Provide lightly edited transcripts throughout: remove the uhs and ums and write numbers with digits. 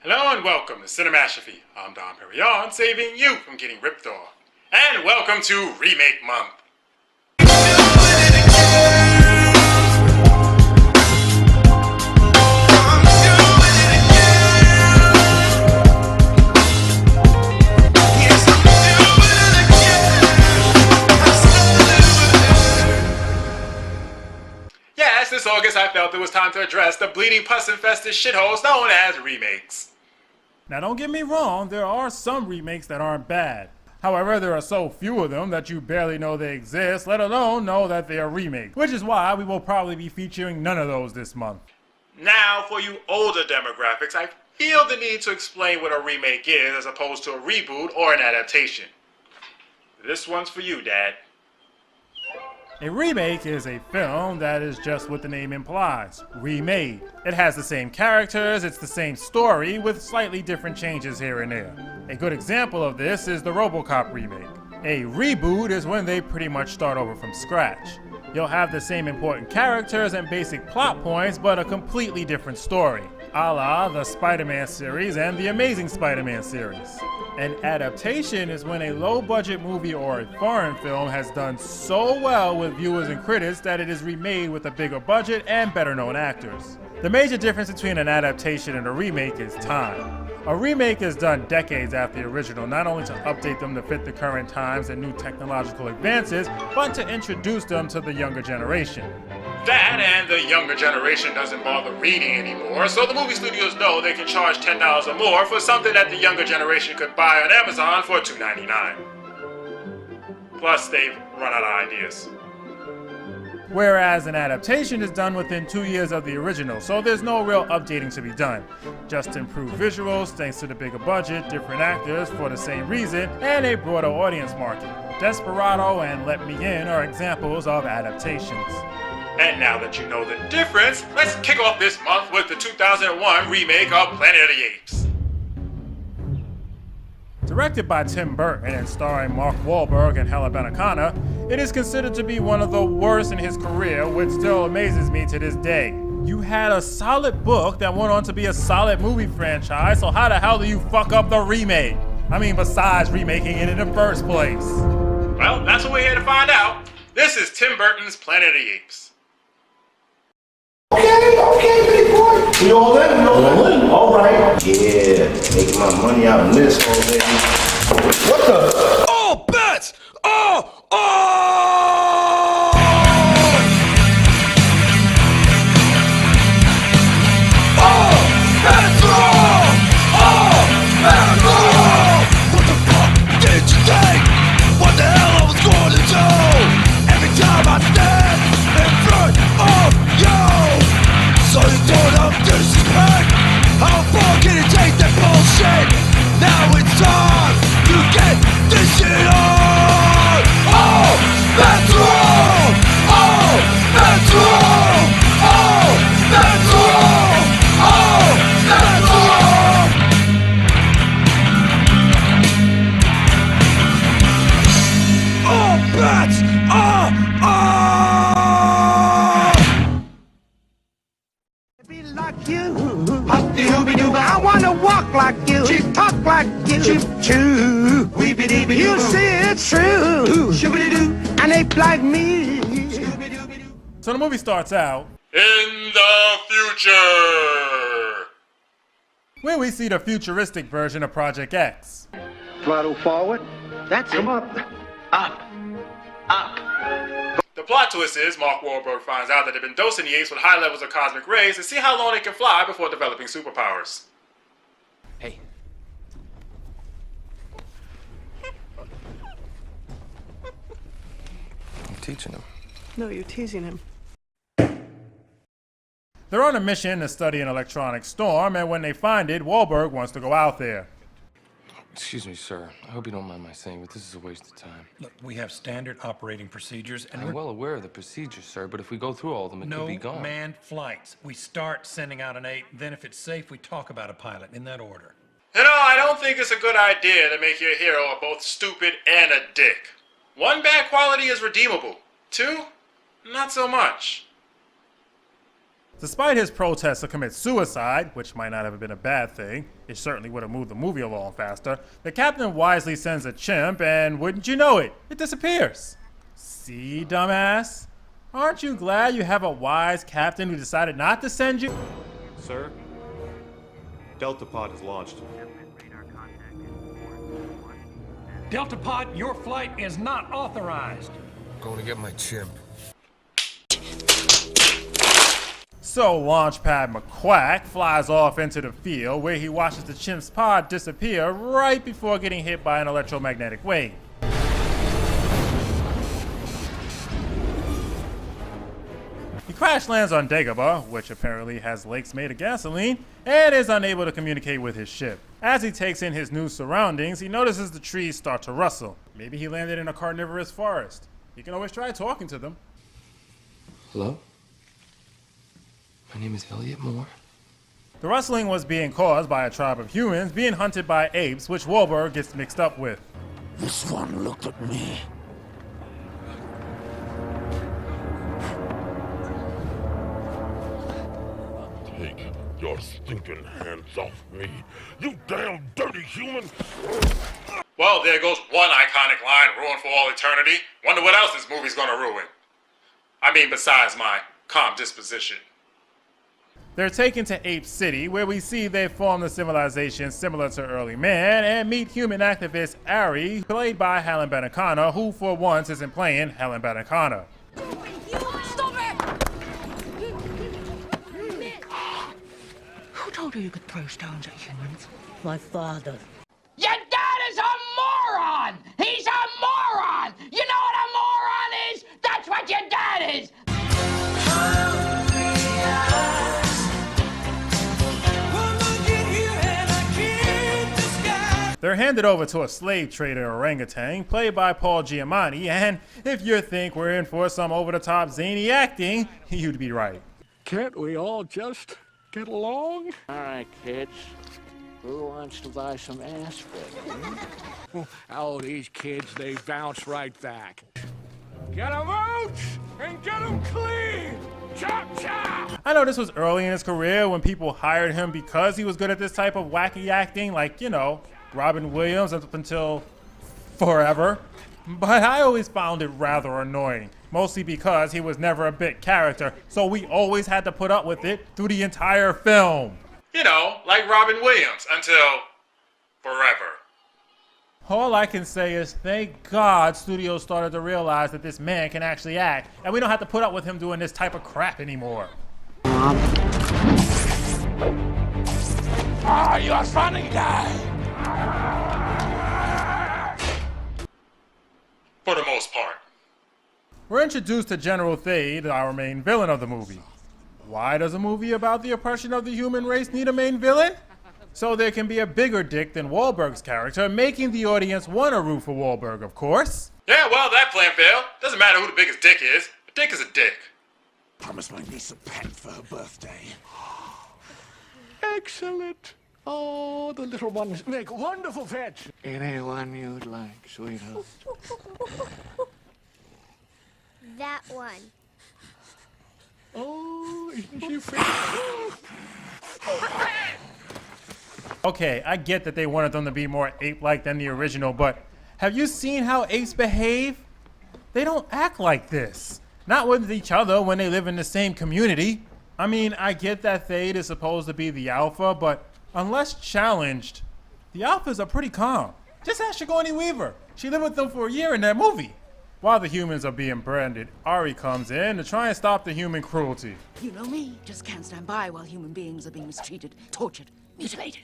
Hello and welcome to Cinematography. I'm Don Perignon, saving you from getting ripped off. And welcome to Remake Month. Yes, this August I felt it was time to address the bleeding pus-infested shitholes known as remakes. Now don't get me wrong, there are some remakes that aren't bad. However, there are so few of them that you barely know they exist, let alone know that they are remakes. Which is why we will probably be featuring none of those this month. Now, for you older demographics, I feel the need to explain what a remake is as opposed to a reboot or an adaptation. This one's for you, Dad. A remake is a film that is just what the name implies, remade. It has the same characters, it's the same story, with slightly different changes here and there. A good example of this is the RoboCop remake. A reboot is when they pretty much start over from scratch. You'll have the same important characters and basic plot points, but a completely different story, a la the Spider-Man series and the Amazing Spider-Man series. An adaptation is when a low-budget movie or a foreign film has done so well with viewers and critics that it is remade with a bigger budget and better-known actors. The major difference between an adaptation and a remake is time. A remake is done decades after the original, not only to update them to fit the current times and new technological advances, but to introduce them to the younger generation. That and the younger generation doesn't bother reading anymore, so the movie studios know they can charge $10 or more for something that the younger generation could buy on Amazon for $2.99. Plus, they've run out of ideas. Whereas an adaptation is done within 2 years of the original, so there's no real updating to be done. Just improved visuals thanks to the bigger budget, different actors for the same reason, and a broader audience market. Desperado and Let Me In are examples of adaptations. And now that you know the difference, let's kick off this month with the 2001 remake of Planet of the Apes. Directed by Tim Burton and starring Mark Wahlberg and Helen Bonacana, it is considered to be one of the worst in his career, which still amazes me to this day. You had a solid book that went on to be a solid movie franchise, so how the hell do you fuck up the remake? I mean, besides remaking it in the first place. Well, that's what we're here to find out. This is Tim Burton's Planet of the Apes. Okay, big boy. We all in? All right. Yeah, making my money out of this whole baby. What the? Oh, bets! Oh! That's wrong! That's wrong! What the fuck did you think? What the hell I was going to do? Every time I stand in front of you, so you don't have disrespect. How far can you take that bullshit? Now it's time to get this shit on. Oh, that's wrong. Oh, that's wrong. Oh, that's wrong. Oh, that's wrong. Oh, bats. Be like you, I wanna walk like you, talk like you, chew. You say it's true, an ape like me. So the movie starts out In the future! where we see the futuristic version of Project X. Throttle forward. That's it. Come up. Up. The plot twist is Mark Wahlberg finds out that they've been dosing the apes with high levels of cosmic rays to see how long they can fly before developing superpowers. Hey. I'm teaching him. No, you're teasing him. They're on a mission to study an electronic storm, and when they find it, Wahlberg wants to go out there. Excuse me, sir. I hope you don't mind my saying, but this is a waste of time. Look, we have standard operating procedures, and I'm well aware of the procedures, sir, but if we go through all of them, it could be gone. no manned flights. We start sending out an ape, then if it's safe, we talk about a pilot, in that order. You know, I don't think it's a good idea to make your hero both stupid and a dick. One bad quality is redeemable. Two, not so much. Despite his protest to commit suicide, which might not have been a bad thing, it certainly would have moved the movie along faster, the captain wisely sends a chimp and wouldn't you know it, it disappears. See, dumbass? Aren't you glad you have a wise captain who decided not to send you? Sir, Delta Pod is launched. Delta Pod, your flight is not authorized. Going to get my chimp. So Launchpad McQuack flies off into the field where he watches the chimp's pod disappear right before getting hit by an electromagnetic wave. He crash lands on Dagobah, which apparently has lakes made of gasoline, and is unable to communicate with his ship. As he takes in his new surroundings, he notices the trees start to rustle. Maybe he landed in a carnivorous forest. You can always try talking to them. Hello? My name is Elliot Moore. The rustling was being caused by a tribe of humans being hunted by apes, which Wahlberg gets mixed up with. This one looked at me. Take your stinking hands off me, you damn dirty human! Well, there goes one iconic line ruined for all eternity. Wonder what else this movie's gonna ruin. I mean, besides my calm disposition. They're taken to Ape City, where we see they formed a civilization similar to early man, and meet human activist Ari, played by Helen Benacana, who for once isn't playing Helen Benacana. Stop it! Who told you you could throw stones at humans? My father. Your dad is a moron! He's a moron! You know what a moron is? That's what your dad is! They're handed over to a slave trader orangutan, played by Paul Giamatti, and if you think we're in for some over-the-top zany acting, you'd be right. Can't we all just get along? All right, kids. Who wants to buy some aspirin? Oh, these kids, they bounce right back. Get them out and get them clean! Chop, chop! I know this was early in his career when people hired him because he was good at this type of wacky acting, like, you know, Robin Williams up until forever. But I always found it rather annoying, mostly because he was never a bit character, so we always had to put up with it through the entire film. You know, like Robin Williams until forever. All I can say is thank God studios started to realize that this man can actually act, and we don't have to put up with him doing this type of crap anymore. Ah, you're a funny guy! For the most part. We're introduced to General Thade, our main villain of the movie. Why does a movie about the oppression of the human race need a main villain? So there can be a bigger dick than Wahlberg's character, making the audience want to root for Wahlberg, of course. Yeah, well, that plan failed. Doesn't matter who the biggest dick is. A dick is a dick. Promised my niece a pet for her birthday. Excellent. Oh, the little ones make wonderful pets. Anyone you'd like, sweetheart. That one. Oh, isn't she pretty? Okay, I get that they wanted them to be more ape-like than the original, but have you seen how apes behave? They don't act like this. Not with each other when they live in the same community. I mean, I get that Thade is supposed to be the alpha, but unless challenged, the alphas are pretty calm. Just ask Sigourney Weaver. She lived with them for a year in that movie. While the humans are being branded, Ari comes in to try and stop the human cruelty. You know me, just can't stand by while human beings are being mistreated, tortured, mutilated.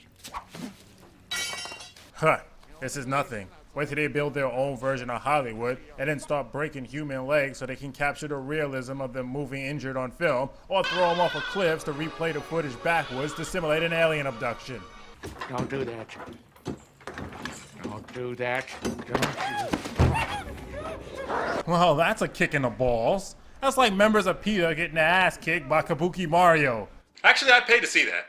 Huh, this is nothing. Wait till they build their own version of Hollywood and then start breaking human legs so they can capture the realism of them moving injured on film, or throw them off of cliffs to replay the footage backwards to simulate an alien abduction. Don't do that. Don't do that. Don't you. Well, that's a kick in the balls. That's like members of PETA getting their ass kicked by Kabuki Mario. Actually, I'd pay to see that.